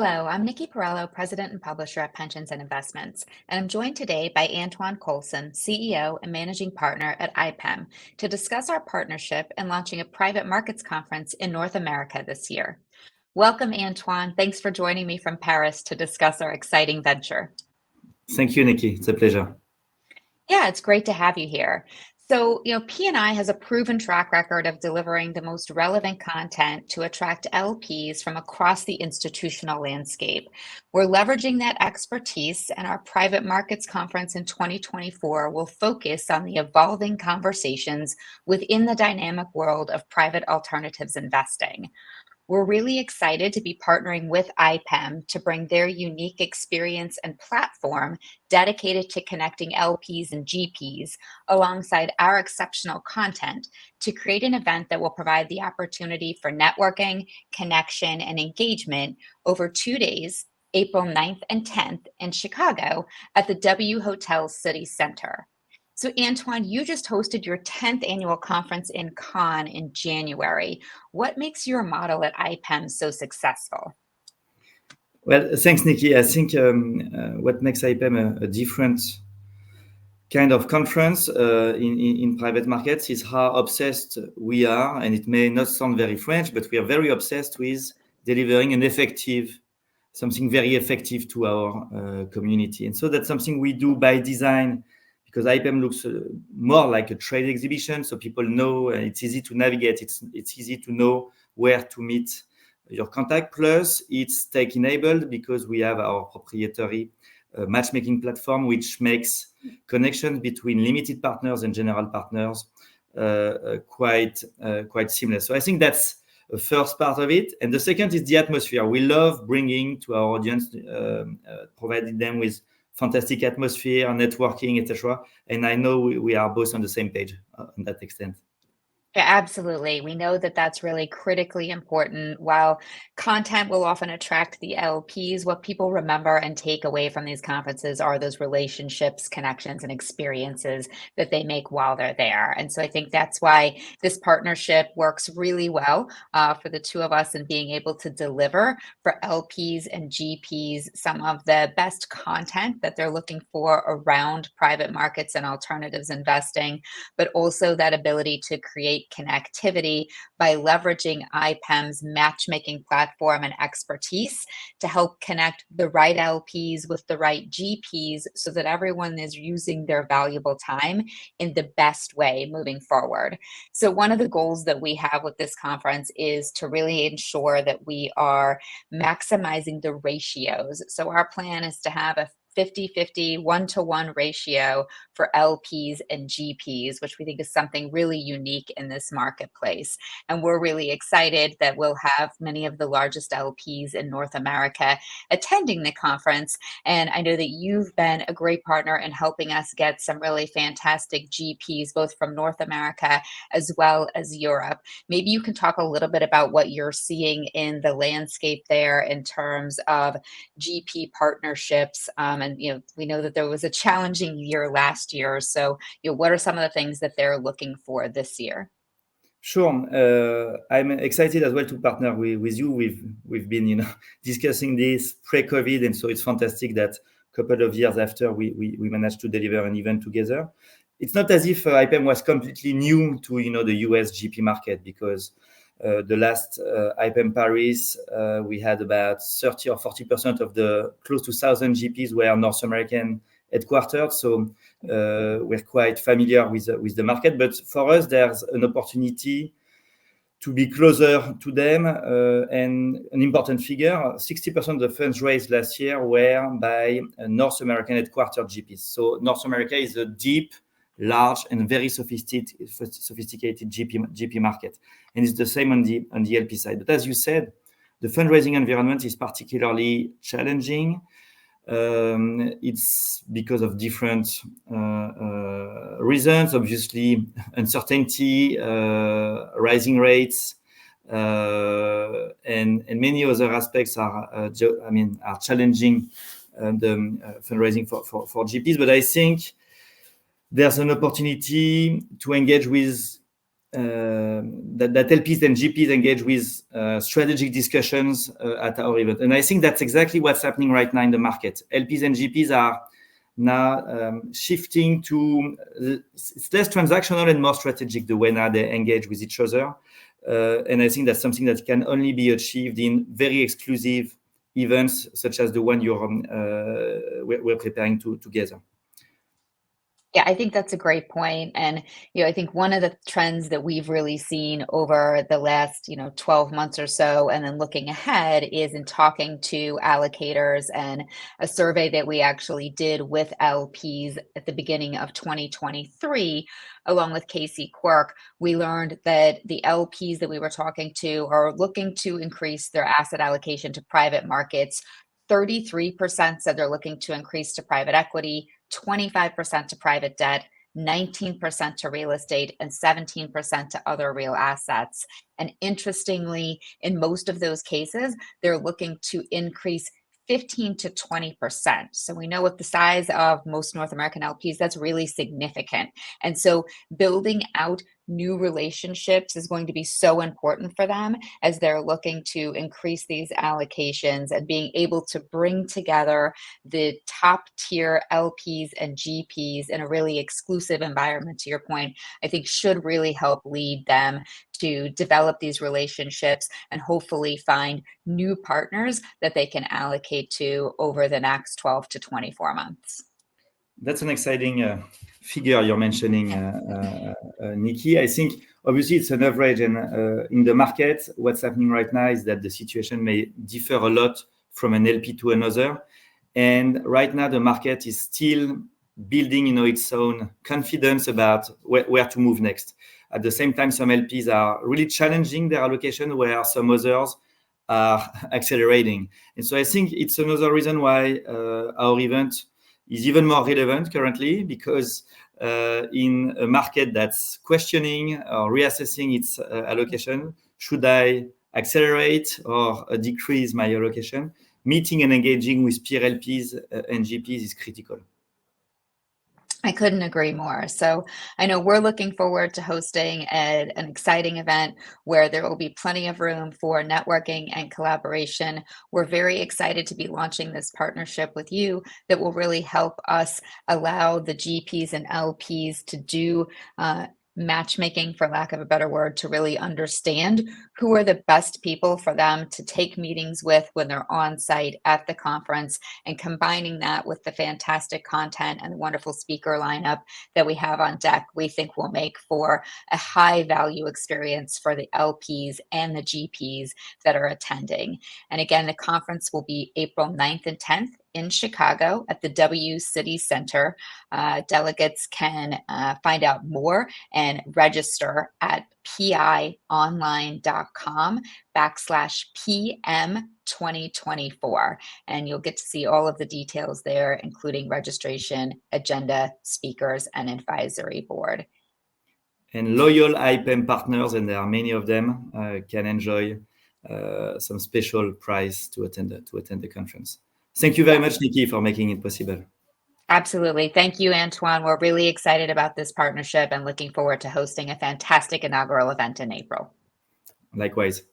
Hello, I'm Nikki Perello, President and Publisher at Pensions and Investments, and I'm joined today by Antoine Colson, CEO and Managing Partner at IPEM, to discuss our partnership in launching a private markets conference in North America this year. Welcome, Antoine. Thanks for joining me from Paris to discuss our exciting venture. Thank you, Nikki. It's a pleasure. Yeah, it's great to have you here. So, P&I has a proven track record of delivering the most relevant content to attract LPs from across the institutional landscape. We're leveraging that expertise, and our private markets conference in 2024 will focus on the evolving conversations within the dynamic world of private alternatives investing. We're really excited to be partnering with IPEM to bring their unique experience and platform dedicated to connecting LPs and GPs alongside our exceptional content to create an event that will provide the opportunity for networking, connection, and engagement over 2 days, April 9th and 10th in Chicago at the W Hotel City Center. So, Antoine, you just hosted your 10th annual conference in Cannes in January. What makes your model at IPEM so successful? Well, thanks, Nikki. I think what makes IPEM a different kind of conference in private markets is how obsessed we are, and it may not sound very French, but we are very obsessed with delivering something very effective to our community. And so that's something we do by design, because IPEM looks more like a trade exhibition, so people know, and it's easy to navigate. It's easy to know where to meet your contact. Plus, it's tech-enabled because we have our proprietary matchmaking platform, which makes connections between limited partners and general partners quite seamless. So I think that's the first part of it. And the second is the atmosphere. We love bringing to our audience, providing them with fantastic atmosphere, networking, etc. And I know we are both on the same page on that extent. Yeah, absolutely. We know that that's really critically important. While content will often attract the LPs, what people remember and take away from these conferences are those relationships, connections, and experiences that they make while they're there. And so I think that's why this partnership works really well for the two of us in being able to deliver for LPs and GPs some of the best content that they're looking for around private markets and alternatives investing, but also that ability to create connectivity by leveraging IPEM's matchmaking platform and expertise to help connect the right LPs with the right GPs so that everyone is using their valuable time in the best way moving forward. So one of the goals that we have with this conference is to really ensure that we are maximizing the ratios. So our plan is to have a 50-50, 1-to-1 ratio for LPs and GPs, which we think is something really unique in this marketplace. And we're really excited that we'll have many of the largest LPs in North America attending the conference. And I know that you've been a great partner in helping us get some really fantastic GPs, both from North America as well as Europe. Maybe you can talk a little bit about what you're seeing in the landscape there in terms of GP partnerships. And we know that there was a challenging year last year. So, what are some of the things that they're looking for this year? Sure. I'm excited as well to partner with you. We've been, discussing this pre-COVID, and so it's fantastic that a couple of years after we managed to deliver an event together. It's not as if IPEM was completely new to the US GP market, because the last IPEM Paris, we had about 30 or 40% of the close to 1,000 GPs were North American headquartered. So we're quite familiar with the market. But for us, there's an opportunity to be closer to them. And an important figure, 60% of the funds raised last year were by North American headquartered GPs. So North America is a deep, large, and very sophisticated GP market. And it's the same on the LP side. But as you said, the fundraising environment is particularly challenging. It's because of different reasons, obviously, uncertainty, rising rates, and many other aspects are challenging the fundraising for GPs. But I think there's an opportunity to engage with that LPs and GPs engage with strategic discussions at our event. And I think that's exactly what's happening right now in the market. LPs and GPs are now shifting to, it's less transactional and more strategic the way now they engage with each other. And I think that's something that can only be achieved in very exclusive events, such as the one we're preparing together. Yeah, I think that's a great point. And, I think one of the trends that we've really seen over the last, 12 months or so, and then looking ahead, is in talking to allocators, and a survey that we actually did with LPs at the beginning of 2023, along with Casey Quirk. We learned that the LPs that we were talking to are looking to increase their asset allocation to private markets. 33% said they're looking to increase to private equity, 25% to private debt, 19% to real estate, and 17% to other real assets. And interestingly, in most of those cases, they're looking to increase 15 to 20%. So we know with the size of most North American LPs, that's really significant. And so building out new relationships is going to be so important for them as they're looking to increase these allocations, and being able to bring together the top tier LPs and GPs in a really exclusive environment, to your point, I think should really help lead them to develop these relationships and hopefully find new partners that they can allocate to over the next 12 to 24 months. That's an exciting figure you're mentioning, Nikki. I think obviously it's an average, and in the market, what's happening right now is that the situation may differ a lot from an LP to another. And right now, the market is still building, its own confidence about where to move next. At the same time, some LPs are really challenging their allocation, where some others are accelerating. And so I think it's another reason why our event is even more relevant currently, because in a market that's questioning or reassessing its allocation, should I accelerate or decrease my allocation? Meeting and engaging with peer LPs and GPs is critical. I couldn't agree more. So I know we're looking forward to hosting an exciting event where there will be plenty of room for networking and collaboration. We're very excited to be launching this partnership with you that will really help us allow the GPs and LPs to do matchmaking, for lack of a better word, to really understand who are the best people for them to take meetings with when they're on site at the conference, and combining that with the fantastic content and the wonderful speaker lineup that we have on deck, we think will make for a high value experience for the LPs and the GPs that are attending. And again, the conference will be April 9th and 10th in Chicago at the W City Center. Delegates can find out more and register at pionline.com/PM 2024. And you'll get to see all of the details there, including registration, agenda, speakers, and advisory board. And loyal IPEM partners, and there are many of them, can enjoy some special prize to attend the conference. Thank you very much, Nikki, for making it possible. Absolutely. Thank you, Antoine. We're really excited about this partnership and looking forward to hosting a fantastic inaugural event in April. Likewise.